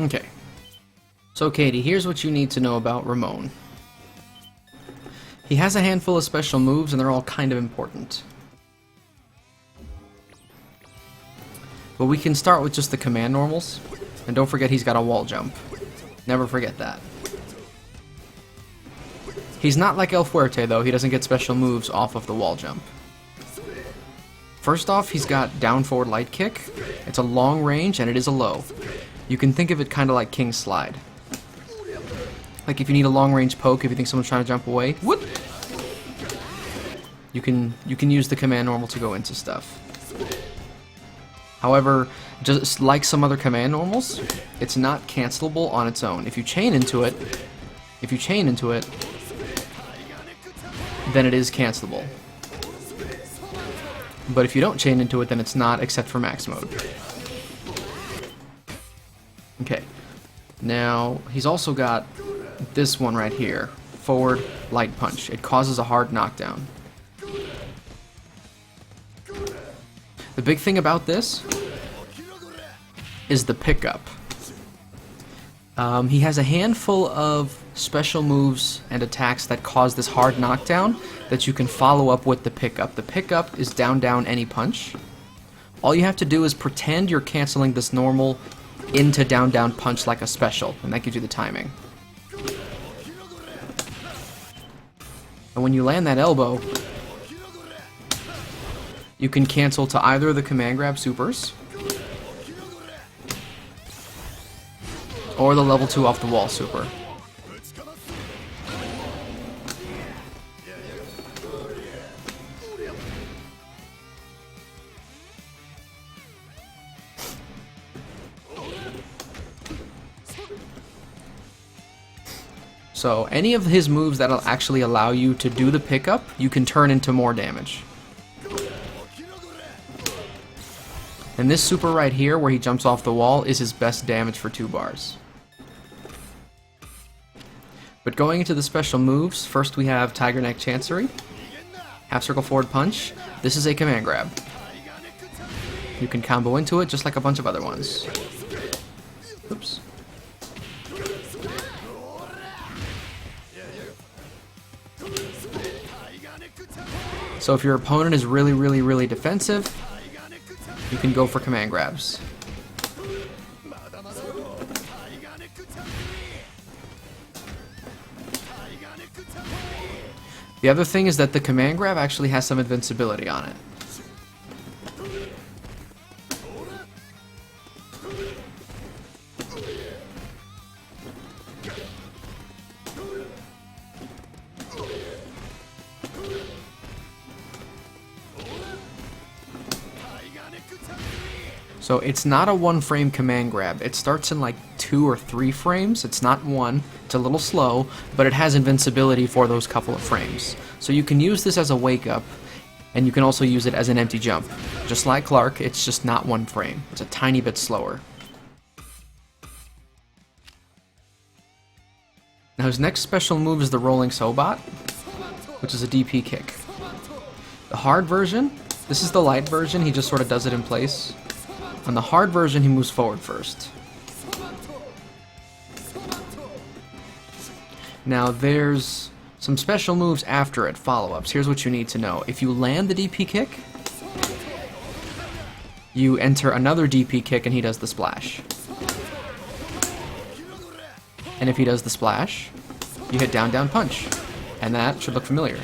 Okay. So, Katie, here's what you need to know about Ramon. He has a handful of special moves, and they're all kind of important. But we can start with just the command normals. And don't forget he's got a wall jump. Never forget that. He's not like El Fuerte, though. He doesn't get special moves off of the wall jump. First off, he's got down forward light kick. It's a long range, and it is a low. You can think of it kind of like King's Slide. Like if you need a long range poke, if you think someone's trying to jump away, whoop! You can use the command normal to go into stuff. However, just like some other command normals, it's not cancelable on its own. If you chain into it, then it is cancelable. But if you don't chain into it, then it's not, except for max mode. Okay. Now, he's also got this one right here. Forward light punch. It causes a hard knockdown. The big thing about this is the pickup. He has a handful of special moves and attacks that cause this hard knockdown that you can follow up with the pickup. The pickup is down, down, any punch. All you have to do is pretend you're canceling this normal into down, down punch like a special, and that gives you the timing. And when you land that elbow, you can cancel to either of the command grab supers, or the level 2 off the wall super. So any of his moves that'll actually allow you to do the pickup, you can turn into more damage. And this super right here, where he jumps off the wall, is his best damage for 2 bars. But going into the special moves, first we have Tiger Neck Chancery, half circle forward punch. This is a command grab. You can combo into it just like a bunch of other ones. Oops. So if your opponent is really, really, really defensive, you can go for command grabs. The other thing is that the command grab actually has some invincibility on it. So it's not a 1-frame command grab. It starts in like 2 or 3 frames. It's not 1. It's a little slow, but it has invincibility for those couple of frames. So you can use this as a wake-up, and you can also use it as an empty jump. Just like Clark, it's just not 1 frame. It's a tiny bit slower. Now his next special move is the Rolling Sobot, which is a DP kick. The hard version, this is the light version, he just sort of does it in place. On the hard version, he moves forward first. Now, there's some special moves after it, follow-ups. Here's what you need to know. If you land the DP kick, you enter another DP kick and he does the splash. And if he does the splash, you hit down, down punch. And that should look familiar.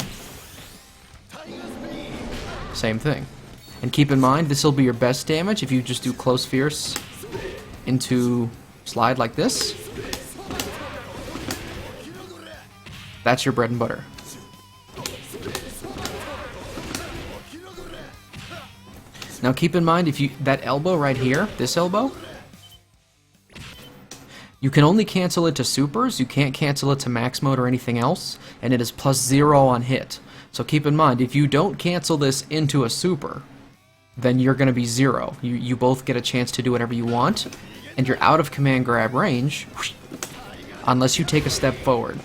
Same thing. And keep in mind, this will be your best damage if you just do close fierce into slide like this. That's your bread and butter. Now keep in mind, if you that elbow right here, this elbow, you can only cancel it to supers, you can't cancel it to max mode or anything else, and it is +0 on hit. So keep in mind, if you don't cancel this into a super, then you're going to be 0. You both get a chance to do whatever you want, and you're out of command grab range, unless you take a step forward.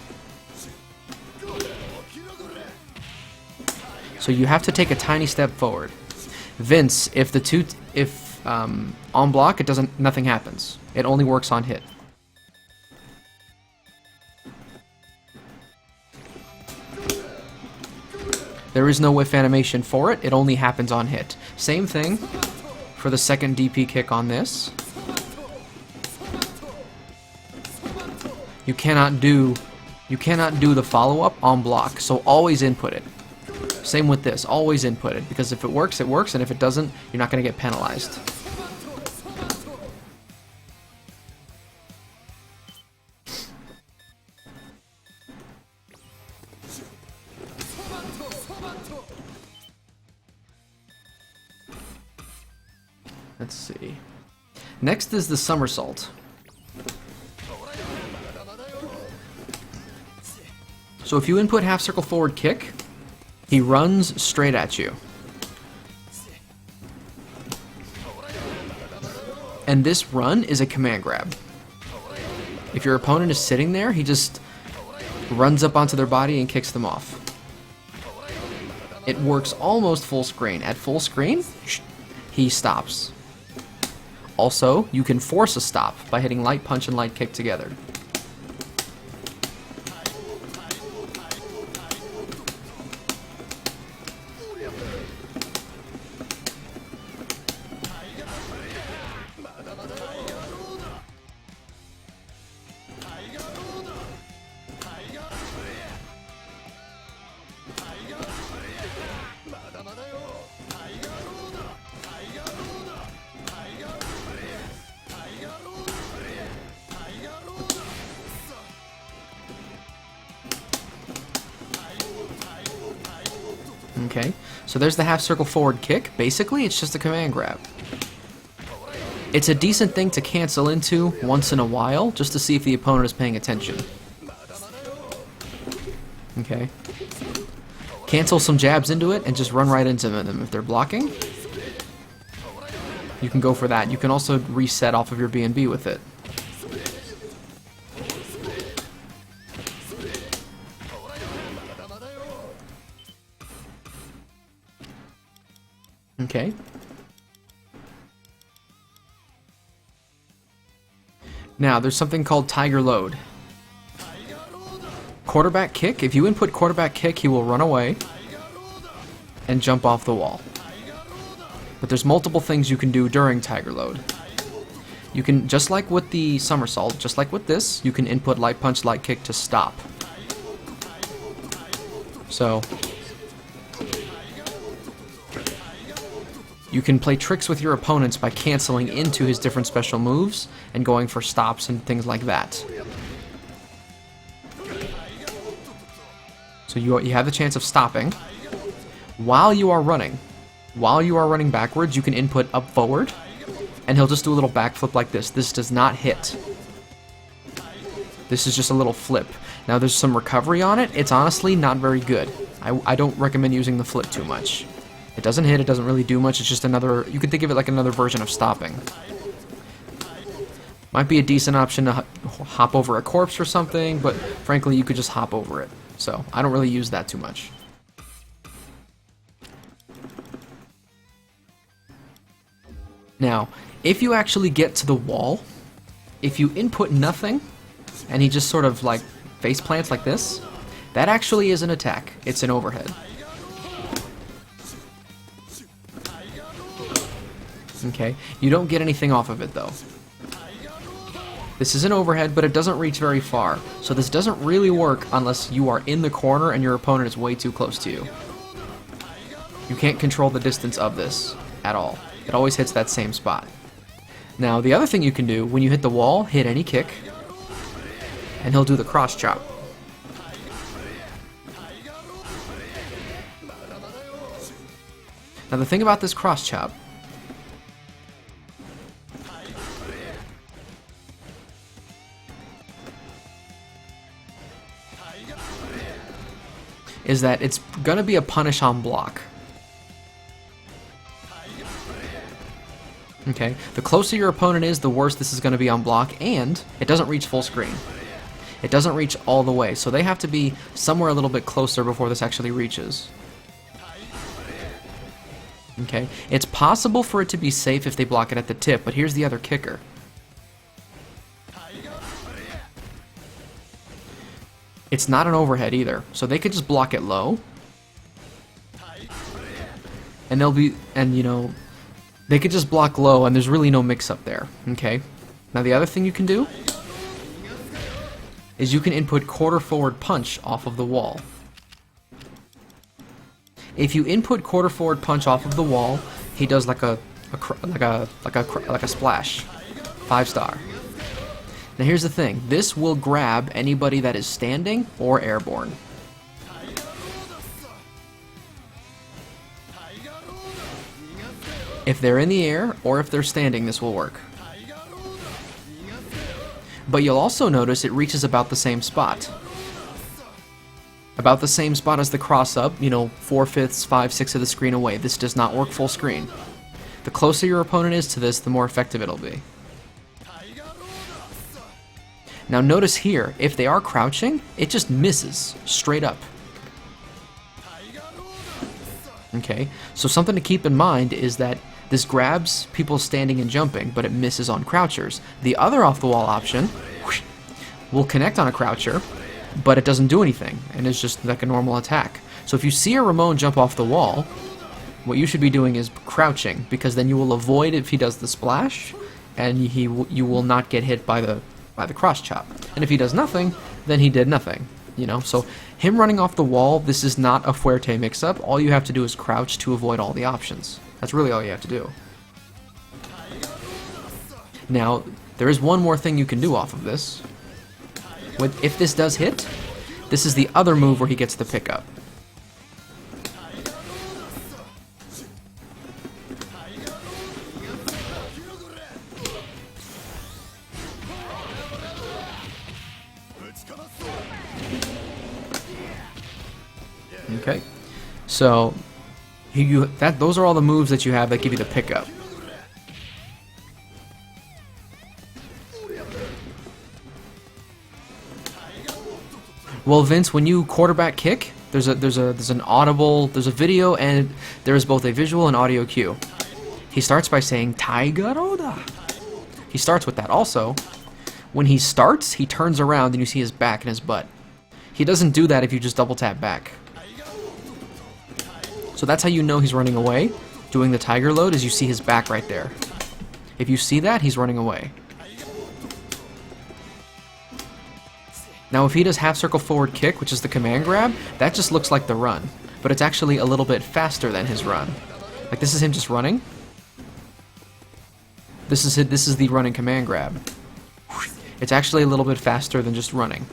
So you have to take a tiny step forward. Vince, if on block, nothing happens. It only works on hit. There is no whiff animation for it, it only happens on hit. Same thing for the second DP kick on this. You cannot do the follow-up on block, so always input it. Same with this, always input it, because if it works, and if it doesn't, you're not going to get penalized. Let's see. Next is the somersault. So if you input half circle forward kick, he runs straight at you. And this run is a command grab. If your opponent is sitting there, he just runs up onto their body and kicks them off. It works almost full screen. At full screen, he stops. Also, you can force a stop by hitting light punch and light kick together. Okay, so there's the half circle forward kick. Basically, it's just a command grab. It's a decent thing to cancel into once in a while, just to see if the opponent is paying attention. Okay. Cancel some jabs into it and just run right into them. If they're blocking, you can go for that. You can also reset off of your B&B with it. Okay. Now, there's something called Tiger Load. Quarterback kick. If you input quarterback kick, he will run away and jump off the wall. But there's multiple things you can do during Tiger Load. You can, just like with the somersault, just like with this, you can input light punch, light kick to stop. So you can play tricks with your opponents by canceling into his different special moves and going for stops and things like that. So you have the chance of stopping while you are running. While you are running backwards, you can input up forward, and he'll just do a little backflip like this. This does not hit. This is just a little flip. Now there's some recovery on it. It's honestly not very good. I don't recommend using the flip too much. It doesn't hit, it doesn't really do much, it's just another, you could think of it like another version of stopping. Might be a decent option to hop over a corpse or something, but frankly you could just hop over it. So, I don't really use that too much. Now, if you actually get to the wall, if you input nothing, and he just sort of like face plants like this, that actually is an attack. It's an overhead. Okay, you don't get anything off of it though. This is an overhead, but it doesn't reach very far, so this doesn't really work unless you are in the corner and your opponent is way too close to you. You can't control the distance of this at all. It always hits that same spot. Now, the other thing you can do, when you hit the wall, hit any kick, and he'll do the cross chop. Now, the thing about this cross chop is that it's going to be a punish on block. Okay, the closer your opponent is, the worse this is going to be on block, and it doesn't reach full screen. It doesn't reach all the way, so they have to be somewhere a little bit closer before this actually reaches. Okay, it's possible for it to be safe if they block it at the tip, but here's the other kicker. It's not an overhead either, so they could just block it low, and you know, they could just block low, and there's really no mix-up there, okay? Now the other thing you can do is you can input quarter forward punch off of the wall. If you input quarter forward punch off of the wall, he does like a splash, 5-star. Now here's the thing, this will grab anybody that is standing or airborne. If they're in the air or if they're standing, this will work. But you'll also notice it reaches about the same spot. About the same spot as the cross-up, you know, 4/5, 5/6 of the screen away. This does not work full screen. The closer your opponent is to this, the more effective it'll be. Now notice here, if they are crouching, it just misses straight up. Okay, so something to keep in mind is that this grabs people standing and jumping, but it misses on crouchers. The other off-the-wall option will connect on a croucher, but it doesn't do anything, and it's just like a normal attack. So if you see a Ramon jump off the wall, what you should be doing is crouching, because then you will avoid if he does the splash, and you will not get hit by the cross chop. And if he does nothing, then he did nothing. You know, so him running off the wall, this is not a Fuerte mix-up. All you have to do is crouch to avoid all the options. That's really all you have to do. Now, there is one more thing you can do off of this. If this does hit, this is the other move where he gets the pickup. Okay, so those are all the moves that you have that give you the pickup. Well, Vince, when you quarterback kick, there's a video, and there is both a visual and audio cue. He starts by saying "Taigaroda." He starts with that. Also, when he starts, he turns around and you see his back and his butt. He doesn't do that if you just double tap back. So that's how you know he's running away. Doing the tiger load is you see his back right there. If you see that, he's running away. Now if he does half circle forward kick, which is the command grab, that just looks like the run. But it's actually a little bit faster than his run. Like this is him just running. This is the running command grab. It's actually a little bit faster than just running.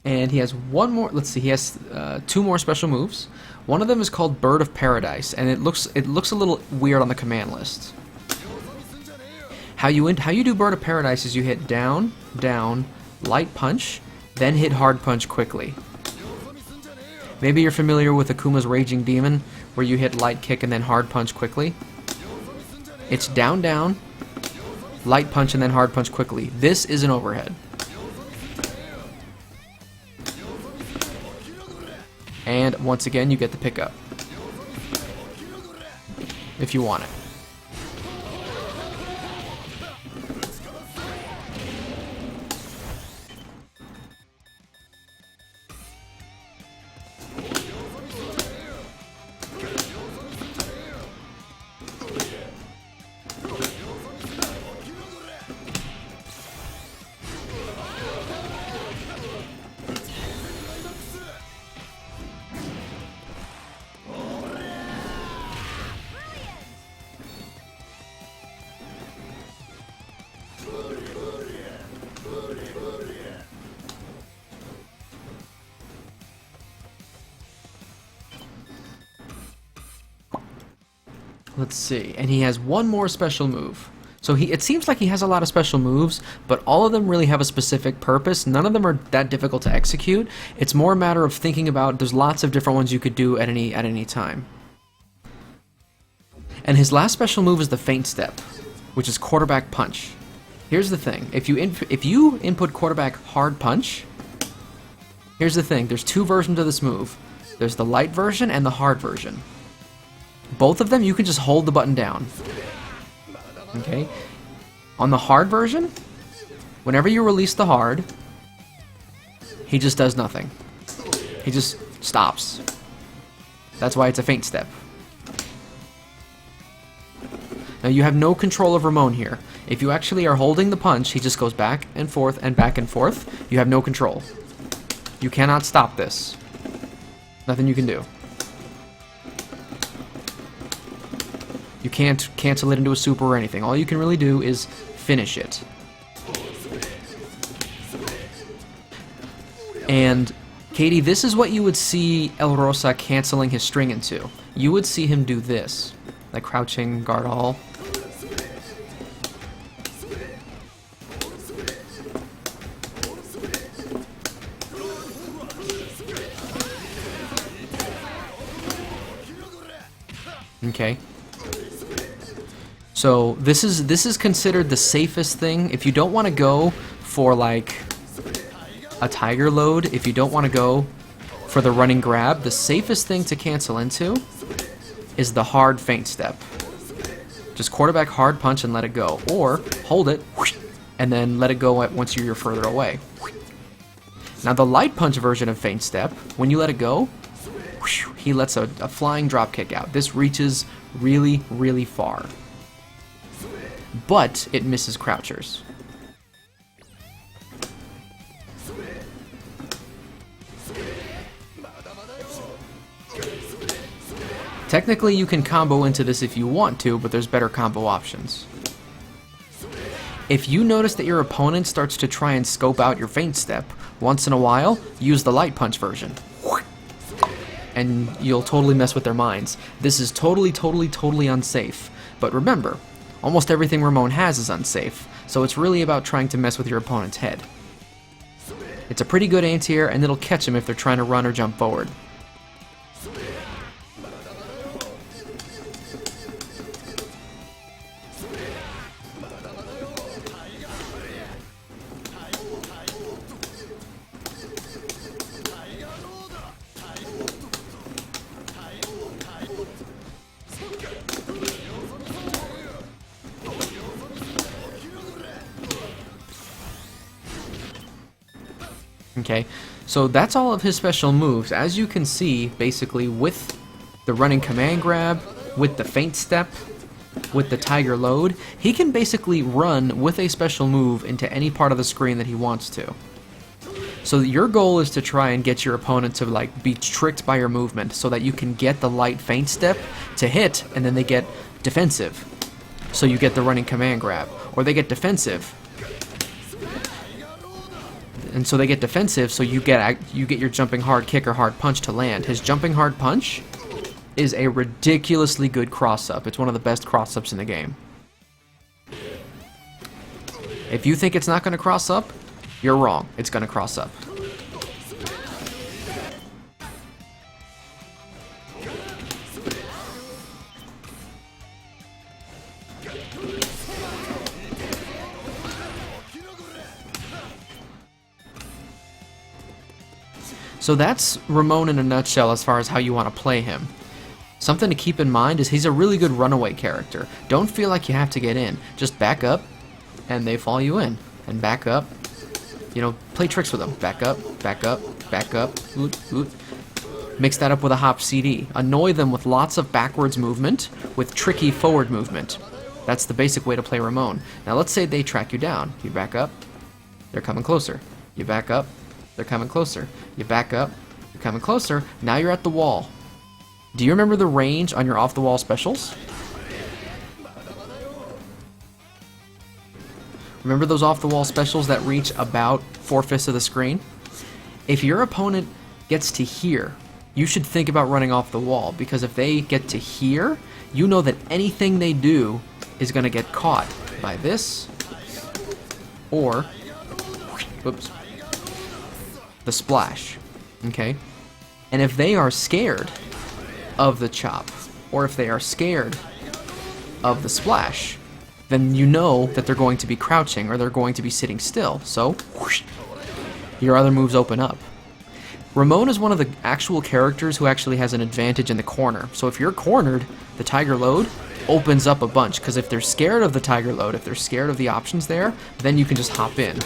And he has one more. Let's see. He has 2 more special moves. One of them is called Bird of Paradise, and it looks a little weird on the command list. How you do Bird of Paradise is you hit down, down, light punch, then hit hard punch quickly. Maybe you're familiar with Akuma's Raging Demon, where you hit light kick and then hard punch quickly. It's down, down, light punch, and then hard punch quickly. This is an overhead. And once again, you get the pickup. If you want it. Let's see, and he has one more special move. So it seems like he has a lot of special moves, but all of them really have a specific purpose. None of them are that difficult to execute. It's more a matter of thinking about, there's lots of different ones you could do at any time. And his last special move is the feint step, which is quarterback punch. Here's the thing, if you input quarterback hard punch, here's the thing, there's 2 versions of this move. There's the light version and the hard version. Both of them, you can just hold the button down. Okay? On the hard version, whenever you release the hard, he just does nothing. He just stops. That's why it's a feint step. Now you have no control of Ramon here. If you actually are holding the punch, he just goes back and forth and back and forth. You have no control. You cannot stop this. Nothing you can do. You can't cancel it into a super or anything. All you can really do is finish it. And, Katie, this is what you would see El Rosa canceling his string into. You would see him do this. Like crouching guard all. Okay. So this is considered the safest thing. If you don't want to go for like a tiger load, if you don't want to go for the running grab, the safest thing to cancel into is the hard feint step. Just quarterback hard punch and let it go, or hold it and then let it go once you're further away. Now the light punch version of feint step, when you let it go, he lets a flying drop kick out. This reaches really, really far. But it misses crouchers. Technically you can combo into this if you want to, but there's better combo options. If you notice that your opponent starts to try and scope out your feint step, once in a while, use the light punch version. And you'll totally mess with their minds. This is totally unsafe. But remember, almost everything Ramon has is unsafe, so it's really about trying to mess with your opponent's head. It's a pretty good anti-air, and it'll catch them if they're trying to run or jump forward. Okay, so that's all of his special moves. As you can see, basically, with the running command grab, with the feint step, with the tiger load, he can basically run with a special move into any part of the screen that he wants to. So your goal is to try and get your opponent to like be tricked by your movement so that you can get the light feint step to hit, and then they get defensive. So you get the running command grab, or they get defensive. And so they get defensive, so you get your jumping hard kick or hard punch to land. His jumping hard punch is a ridiculously good cross-up. It's one of the best cross-ups in the game. If you think it's not going to cross up, you're wrong. It's going to cross up. So that's Ramon in a nutshell as far as how you want to play him. Something to keep in mind is he's a really good runaway character. Don't feel like you have to get in. Just back up, and they fall you in. And back up. You know, play tricks with them. Back up, back up, back up. Oot, oot. Mix that up with a hop CD. Annoy them with lots of backwards movement, with tricky forward movement. That's the basic way to play Ramon. Now let's say they track you down. You back up, they're coming closer. You back up, they're coming closer. You back up, you're coming closer. Now you're at the wall. Do you remember the range on your off-the-wall specials? Remember those off-the-wall specials that reach about 4/5 of the screen? If your opponent gets to here, you should think about running off the wall, because if they get to here, you know that anything they do is going to get caught by this, or, whoops, the splash, okay? And if they are scared of the chop, or if they are scared of the splash, then you know that they're going to be crouching or they're going to be sitting still, so whoosh, your other moves open up. Ramon is one of the actual characters who actually has an advantage in the corner, so if you're cornered, the Tiger Load opens up a bunch, because if they're scared of the Tiger Load, if they're scared of the options there, then you can just hop in.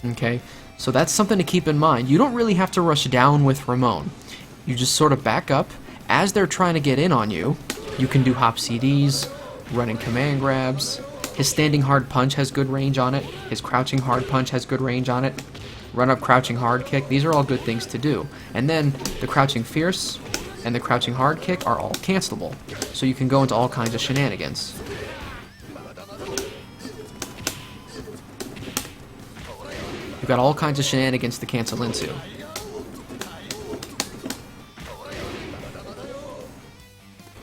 Okay, so that's something to keep in mind. You don't really have to rush down with Ramon. You just sort of back up. As they're trying to get in on you, you can do hop CDs, running command grabs. His standing hard punch has good range on it. His crouching hard punch has good range on it. Run up crouching hard kick. These are all good things to do. And then the crouching fierce and the crouching hard kick are all cancelable. So you can go into all kinds of shenanigans. You've got all kinds of shenanigans to cancel into.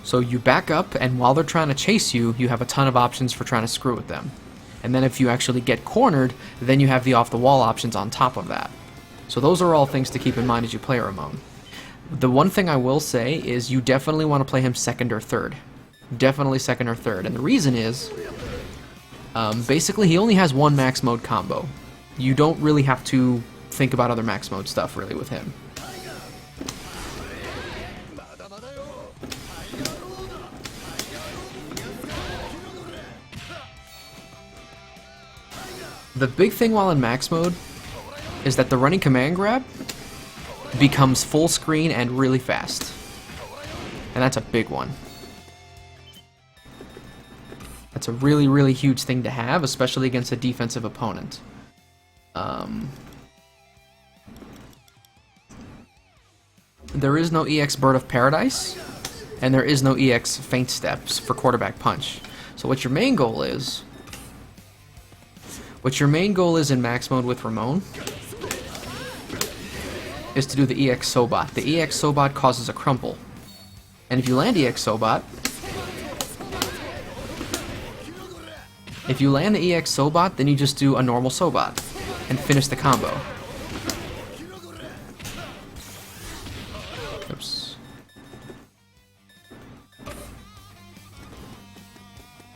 So you back up, and while they're trying to chase you, you have a ton of options for trying to screw with them. And then if you actually get cornered, then you have the off-the-wall options on top of that. So those are all things to keep in mind as you play Ramon. The one thing I will say is you definitely want to play him second or third. Definitely second or third. And the reason is, basically he only has one max mode combo. You don't really have to think about other max mode stuff really with him. The big thing while in max mode is that the running command grab becomes full screen and really fast. And that's a big one. That's a really, really huge thing to have, especially against a defensive opponent. There is no EX Bird of Paradise, and there is no EX Feint Steps for quarterback punch. So what your main goal is in max mode with Ramon is to do the EX Sobat. The EX Sobat causes a crumple. And if you land EX Sobat, then you just do a normal Sobat and finish the combo. Oops.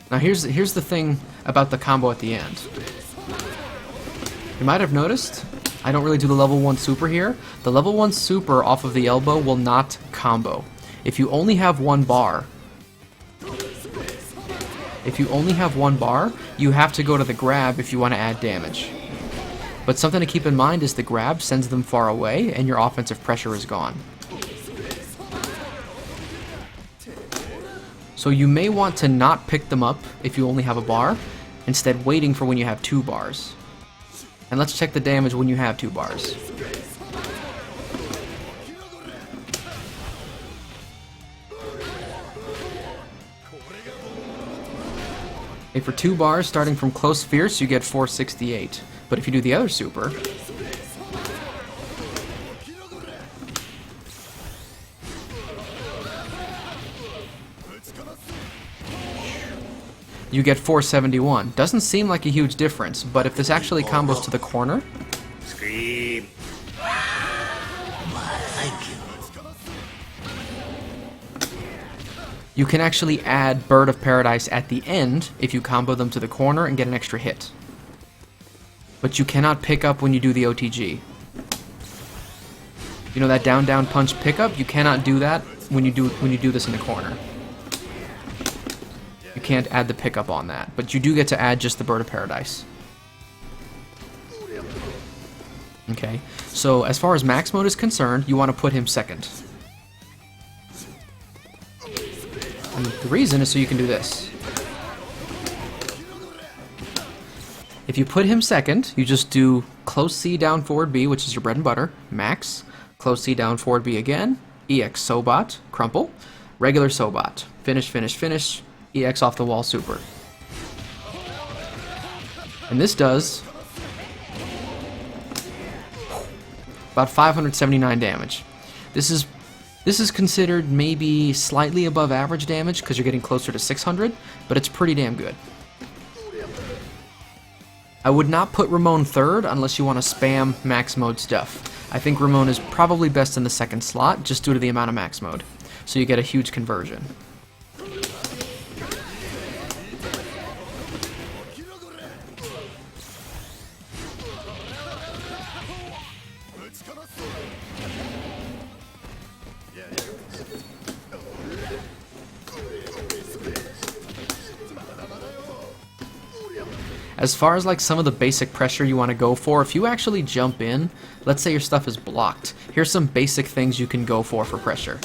Now here's the thing about the combo at the end. You might have noticed, I don't really do the level 1 super here. The level 1 super off of the elbow will not combo. If you only have one bar, you have to go to the grab if you want to add damage. But something to keep in mind is the grab sends them far away and your offensive pressure is gone. So you may want to not pick them up if you only have a bar, instead waiting for when you have 2 bars. And let's check the damage when you have 2 bars. Okay, for 2 bars, starting from close fierce, you get 468. But if you do the other super, you get 471. Doesn't seem like a huge difference, but if this actually combos to the corner, Scream. you can actually add Bird of Paradise at the end if you combo them to the corner and get an extra hit. But you cannot pick up when you do the OTG. You know that down punch pickup? You cannot do that when you do this in the corner. You can't add the pickup on that, but you do get to add just the Bird of Paradise. Okay, so as far as max mode is concerned, you want to put him second. And the reason is so you can do this. If you put him second, you just do close C down forward B, which is your bread and butter, max, close C down forward B again, EX Sobat, crumple, regular Sobat, finish, finish, finish, EX off the wall super. And this does about 579 damage. This is considered maybe slightly above average damage because you're getting closer to 600, but it's pretty damn good. I would not put Ramon third unless you want to spam max mode stuff. I think Ramon is probably best in the second slot just due to the amount of max mode. So you get a huge conversion. As far as like some of the basic pressure you want to go for, if you actually jump in, let's say your stuff is blocked, here's some basic things you can go for pressure.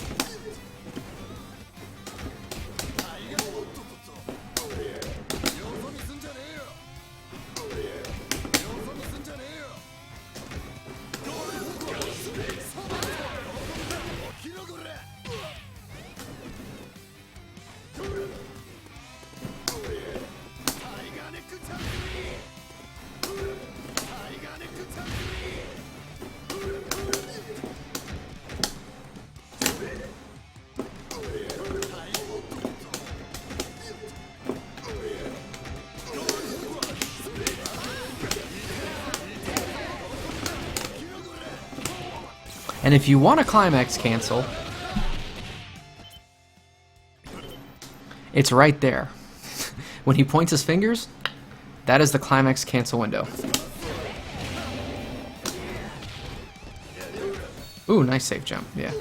And if you want to climax cancel, it's right there. When he points his fingers, that is the climax cancel window. Ooh, nice safe jump, yeah.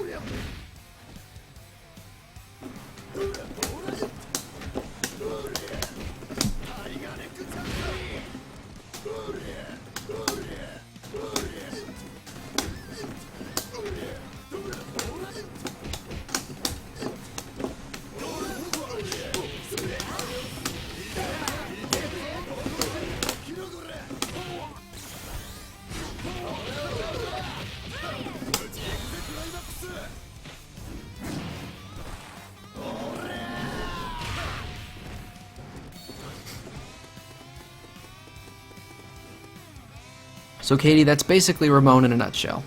So Katie, that's basically Ramon in a nutshell.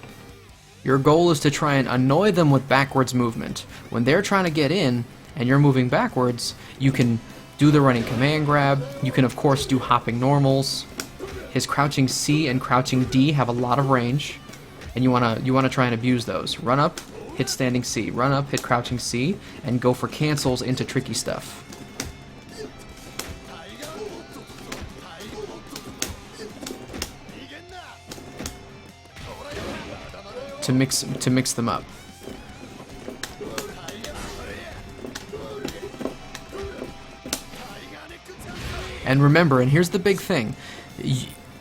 Your goal is to try and annoy them with backwards movement. When they're trying to get in and you're moving backwards, you can do the running command grab. You can of course do hopping normals. His crouching C and crouching D have a lot of range, and you wanna try and abuse those. Run up, hit standing C. Run up, hit crouching C, and go for cancels into tricky stuff. To mix them up. And remember, and here's the big thing,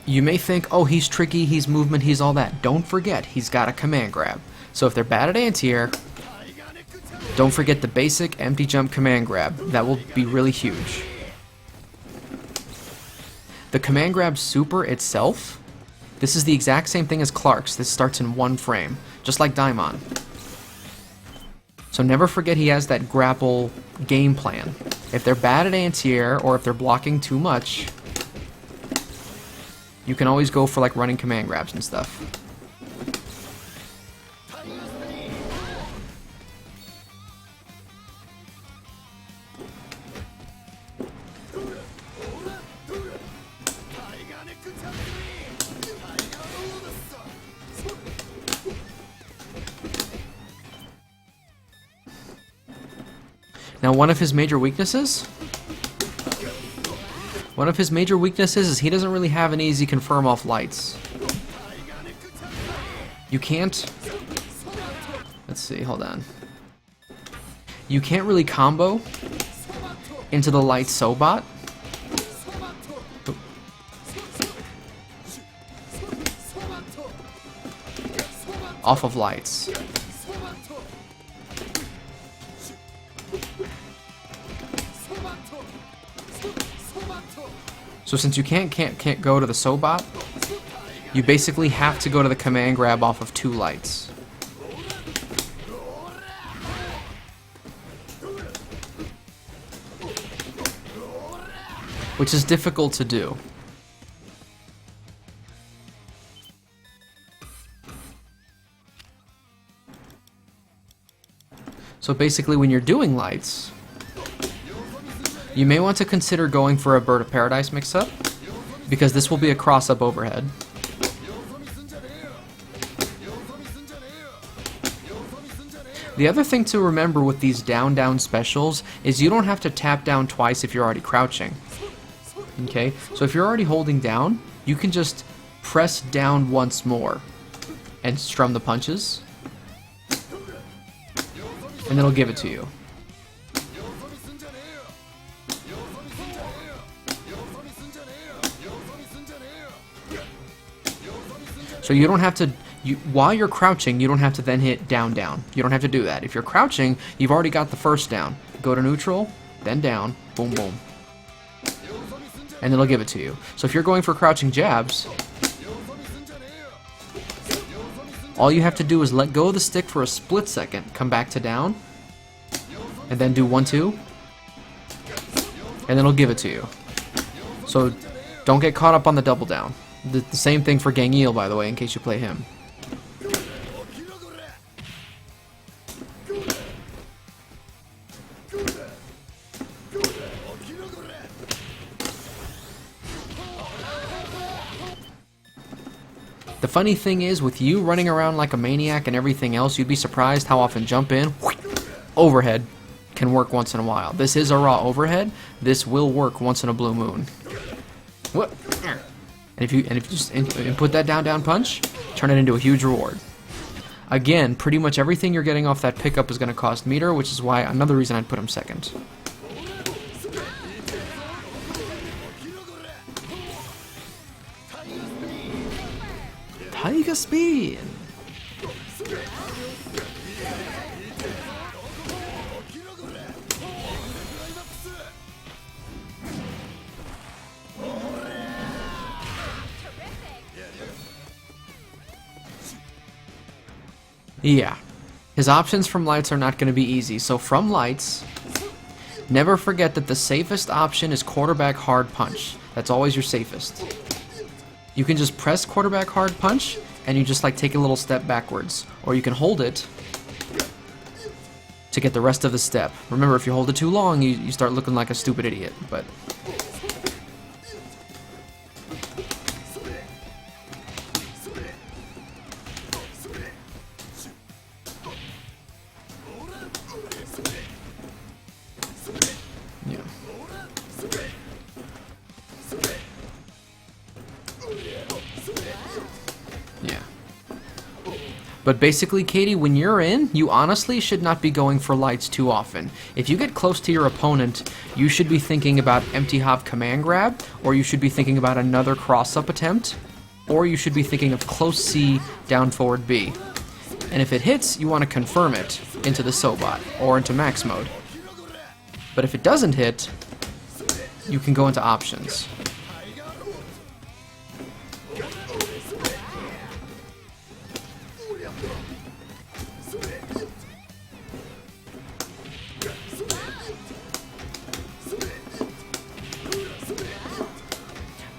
you may think, oh, he's tricky, he's movement, he's all that. Don't forget, he's got a command grab. So if they're bad at anti-air, don't forget the basic empty jump command grab. That will be really huge. The command grab super itself, this is the exact same thing as Clark's. This starts in one frame, just like Daimon. So never forget he has that grapple game plan. If they're bad at anti-air, or if they're blocking too much, you can always go for like running command grabs and stuff. Now, one of his major weaknesses is he doesn't really have an easy confirm off lights. You can't... Let's see, hold on. You can't really combo into the light Sobot. Off of lights. So since you can't go to the Sobot, you basically have to go to the command grab off of two lights. Which is difficult to do. So basically when you're doing lights, you may want to consider going for a Bird of Paradise mix-up, because this will be a cross-up overhead. The other thing to remember with these down-down specials is you don't have to tap down twice if you're already crouching. Okay? So if you're already holding down, you can just press down once more and strum the punches, and it'll give it to you. So you don't have to, while you're crouching, you don't have to then hit down, down. You don't have to do that. If you're crouching, you've already got the first down. Go to neutral, then down, boom, boom. And it'll give it to you. So if you're going for crouching jabs, all you have to do is let go of the stick for a split second, come back to down, and then do 1, 2, and then it'll give it to you. So don't get caught up on the double down. The same thing for Gang Eel, by the way, in case you play him. The funny thing is, with you running around like a maniac and everything else, you'd be surprised how often jump in, overhead can work once in a while. This is a raw overhead. This will work once in a blue moon. What? And if you just input that down down punch, turn it into a huge reward. Again, pretty much everything you're getting off that pickup is going to cost meter, which is why another reason I'd put him second. Tiger Speed! Yeah. His options from lights are not going to be easy, so from lights, never forget that the safest option is quarterback hard punch. That's always your safest. You can just press quarterback hard punch, and you just like take a little step backwards. Or you can hold it to get the rest of the step. Remember, if you hold it too long, you start looking like a stupid idiot, but... yeah. Yeah. But basically, Katie, when you're in, you honestly should not be going for lights too often. If you get close to your opponent, you should be thinking about empty hop command grab, or you should be thinking about another cross-up attempt, or you should be thinking of close C, down forward B. And if it hits, you want to confirm it into the Sobot, or into max mode. But if it doesn't hit, you can go into options.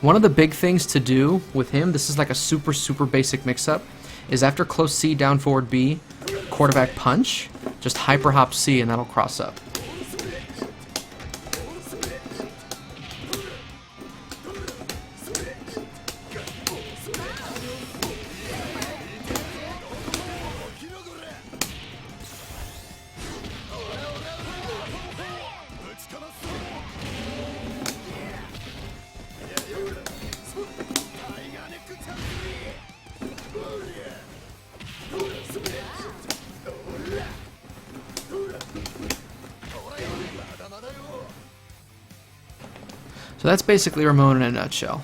One of the big things to do with him, this is like a super, super basic mix-up, is after close C, down forward B, quarterback punch, just hyper hop C and that'll cross up. So that's basically Ramon in a nutshell.